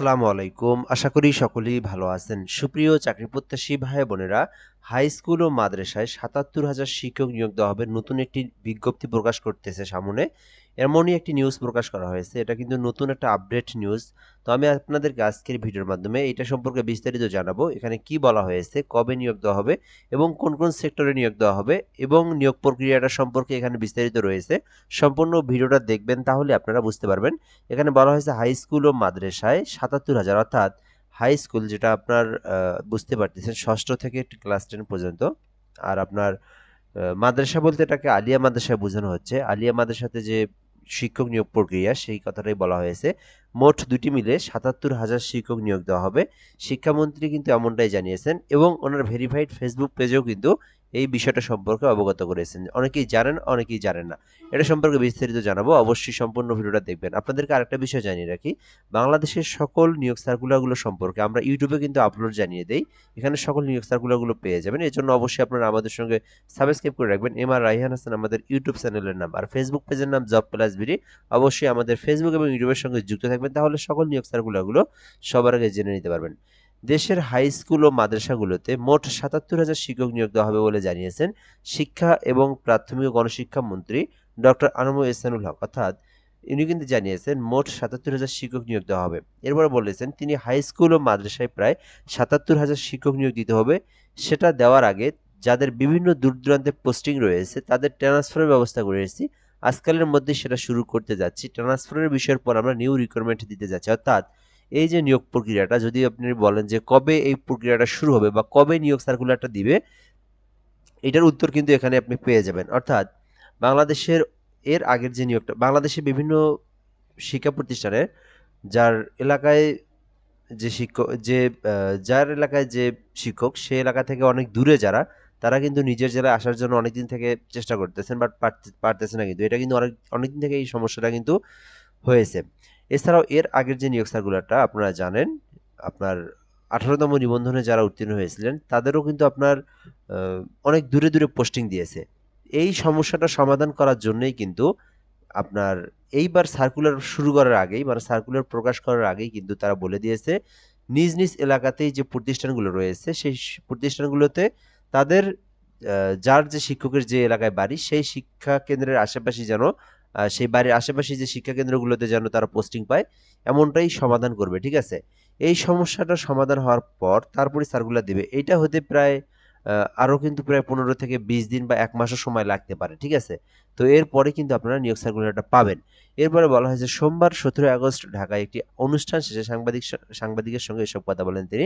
আসসালামু আলাইকুম। আশা করি সকলেই ভালো আছেন। সুপ্রিয় চাকরি প্রত্যাশী ভাই বোনেরা, হাই স্কুল ও মাদ্রাসায় ৭৭,০০০ শিক্ষক নিয়োগ দেওয়া হবে। নতুন একটি বিজ্ঞপ্তি প্রকাশ করতেছে সামনে। এমনই একটি নিউজ প্রকাশ করা হয়েছে। এটা কিন্তু নতুন একটা আপডেট নিউজ। তো আমি আপনাদেরকে আজকের ভিডিওর মাধ্যমে এটা সম্পর্কে বিস্তারিত জানাবো। এখানে কি বলা হয়েছে, কবে নিয়োগ দেওয়া হবে এবং কোন কোন সেক্টরে নিয়োগ দেওয়া হবে এবং নিয়োগ প্রক্রিয়াটা সম্পর্কে এখানে বিস্তারিত রয়েছে। সম্পূর্ণ ভিডিওটা দেখবেন, তাহলে আপনারা বুঝতে পারবেন। এখানে বলা হয়েছে হাই স্কুল ও মাদ্রাসায় ৭৭,০০০, অর্থাৎ হাই স্কুল যেটা আপনার বুঝতে পারতেছেন ষষ্ঠ থেকে ক্লাস 10 পর্যন্ত। আর আপনার মাদ্রাসা বলতে এটাকে আলিয়া মাদ্রাসায় বোঝানো হচ্ছে। আলিয়া মাদ্রাসাতে যে শিক্ষক নিয়োগ প্রক্রিয়া সেই কথাটাই বলা হয়েছে। মোট দুটি মিলে ৭৭,০০০ শিক্ষক নিয়োগ দেওয়া হবে। শিক্ষামন্ত্রী কিন্তু এমনটাই জানিয়েছেন এবং ওনার ভেরিফাইড ফেসবুক পেজেও কিন্তু এই বিষয়টা সম্পর্কে অবগত করেছেন। অনেকেই জানেন, অনেকেই জানেন না। এটা সম্পর্কে বিস্তারিত জানাবো, অবশ্যই সম্পূর্ণ ভিডিওটা দেখবেন। আপনাদেরকে আরেকটা বিষয় জানিয়ে রাখি, বাংলাদেশের সকল নিয়োগ সার্কুলারগুলো সম্পর্কে আমরা ইউটিউবে কিন্তু আপলোড জানিয়ে দেই। এখানে সকল নিয়োগ সার্কুলারগুলো পেয়ে যাবেন। এর জন্য অবশ্যই আপনারা আমাদের সঙ্গে সাবস্ক্রাইব করে রাখবেন। এমআর রায়হান হাসান আমাদের ইউটিউব চ্যানেলের নাম, আর ফেসবুক পেজের নাম জব প্লাস বিডি। অবশ্যই আমাদের ফেসবুক এবং ইউটিউবের সঙ্গে যুক্ত থাকবেন, তাহলে সকল নিয়োগ সার্কুলারগুলো সবার আগে জেনে নিতে পারবেন। দেশের হাই স্কুল ও মাদ্রাসাগুলোতে মোট ৭৭,০০০ শিক্ষক নিয়োগ দেওয়া হবে বলে জানিয়েছেন শিক্ষা এবং প্রাথমিক ও গণশিক্ষা মন্ত্রী ডক্টর আনমু এহসানুল হক। অর্থাৎ ইনি কিন্তু জানিয়েছেন মোট ৭৭,০০০ শিক্ষক নিয়োগ দেওয়া হবে। এরপরে বলেছেন তিনি হাই স্কুল ও মাদ্রাসায় প্রায় ৭৭,০০০ শিক্ষক নিয়োগ দিতে হবে। সেটা দেওয়ার আগে যাদের বিভিন্ন দূর দূরান্তে পোস্টিং রয়েছে তাদের ট্রান্সফারের ব্যবস্থা করে এসেছি। আজকালের মধ্যে সেটা শুরু করতে যাচ্ছি। ট্রান্সফারের বিষয়ের পর আমরা নিউ রিক্রুটমেন্ট দিতে যাচ্ছি। অর্থাৎ এই যে নিয়োগ প্রক্রিয়াটা, যদি আপনি বলেন যে কবে এই প্রক্রিয়াটা শুরু হবে বা কবে নিয়োগ সার্কুলারটা দিবে, এটার উত্তর কিন্তু এখানে আপনি পেয়ে যাবেন। অর্থাৎ বাংলাদেশের এর আগের যে নিয়োগটা, বাংলাদেশের বিভিন্ন শিক্ষা প্রতিষ্ঠানে যার এলাকায় যে শিক্ষক যে যার এলাকায় যে শিক্ষক সে এলাকা থেকে অনেক দূরে যারা, তারা কিন্তু নিজের জেলায় আসার জন্য অনেকদিন থেকে চেষ্টা করতেছেন, বাট পারতেছে না। কিন্তু এটা কিন্তু অনেকদিন থেকে এই সমস্যাটা কিন্তু হয়েছে। এছাড়াও এর আগের যে নিয়োগ সার্কুলারটা আপনারা জানেন, আপনার ১৮তম নিবন্ধনে যারা উত্তীর্ণ হয়েছিলেন তাদেরও কিন্তু আপনার অনেক দূরে দূরে পোস্টিং দিয়েছে। এই সমস্যাটা সমাধান করার জন্যই কিন্তু আপনার এইবার সার্কুলার শুরু করার আগেই, মানে সার্কুলার প্রকাশ করার আগেই কিন্তু তারা বলে দিয়েছে নিজ নিজ এলাকাতেই যে প্রতিষ্ঠানগুলো রয়েছে সেই প্রতিষ্ঠানগুলোতে তাদের যার যে শিক্ষকের যে এলাকায় বাড়ি সেই শিক্ষা কেন্দ্রের আশেপাশে যেন সেই বাড়ির আশেপাশে যে শিক্ষা কেন্দ্রগুলোতে যেন তারা পোস্টিং পায়, এমনটাই সমাধান করবে। ঠিক আছে? এই সমস্যাটা সমাধান হওয়ার পর তারপরে সার্কুলার দিবে। এইটা হতে প্রায় আরও কিন্তু প্রায় ১৫ থেকে ২০ দিন বা ১ মাসও সময় লাগতে পারে। ঠিক আছে? তো এরপরে কিন্তু আপনারা নিয়োগ সার্কুলারটা পাবেন। এরপরে বলা হয়েছে সোমবার ১৭ আগস্ট ঢাকায় একটি অনুষ্ঠান শেষে সাংবাদিকের সঙ্গে এসব কথা বলেন তিনি।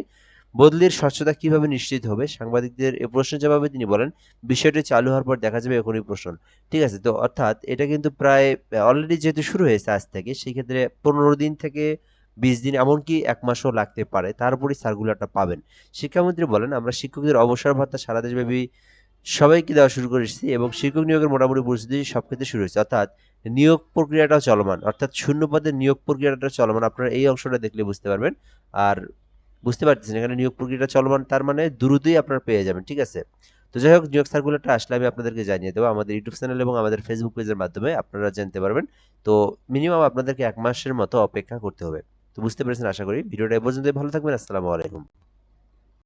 বদলির স্বচ্ছতা কিভাবে নিশ্চিত হবে, সাংবাদিকদের এ প্রশ্নের জবাবে তিনি বলেন, বিষয়টি চালু হওয়ার পর দেখা যাবে, এখনই প্রশ্ন। ঠিক আছে? তো অর্থাৎ এটা কিন্তু প্রায় অলরেডি যেহেতু শুরু হয়েছে আজ থেকে, সেক্ষেত্রে ১৫ দিন থেকে ২০ দিন, এমনকি ১ মাসও লাগতে পারে। তারপরেই সার্কুলারটা পাবেন। শিক্ষামন্ত্রী বলেন, আমরা শিক্ষকদের অবসর ভাতা সারা দেশব্যাপী সবাইকে দেওয়া শুরু করেছি এবং শিক্ষক নিয়োগের মোটামুটি পরিস্থিতি সব ক্ষেত্রে শুরু হয়েছে। অর্থাৎ নিয়োগ প্রক্রিয়াটাও চলমান, অর্থাৎ শূন্য পদের নিয়োগ প্রক্রিয়াটা চলমান। আপনারা এই অংশটা দেখলে বুঝতে পারবেন। আর বুঝতে পারতেছেন এখানে নিয়োগ প্রক্রিয়াটা চলমান, তার মানে দ্রুতই আপনারা পেয়ে যাবেন। ঠিক আছে? তো যাই হোক, নিয়োগ সার্কুলারটা আসলে আমি আপনাদেরকে জানিয়ে দেবো আমাদের ইউটিউব চ্যানেল এবং আমাদের ফেসবুক পেজের মাধ্যমে, আপনারা জানতে পারবেন। তো মিনিমাম আপনাদেরকে ১ মাসের মতো অপেক্ষা করতে হবে। তো বুঝতে পেরেছেন আশা করি। ভিডিওটা এ পর্যন্তই। ভালো থাকবেন। আসসালামু আলাইকুম।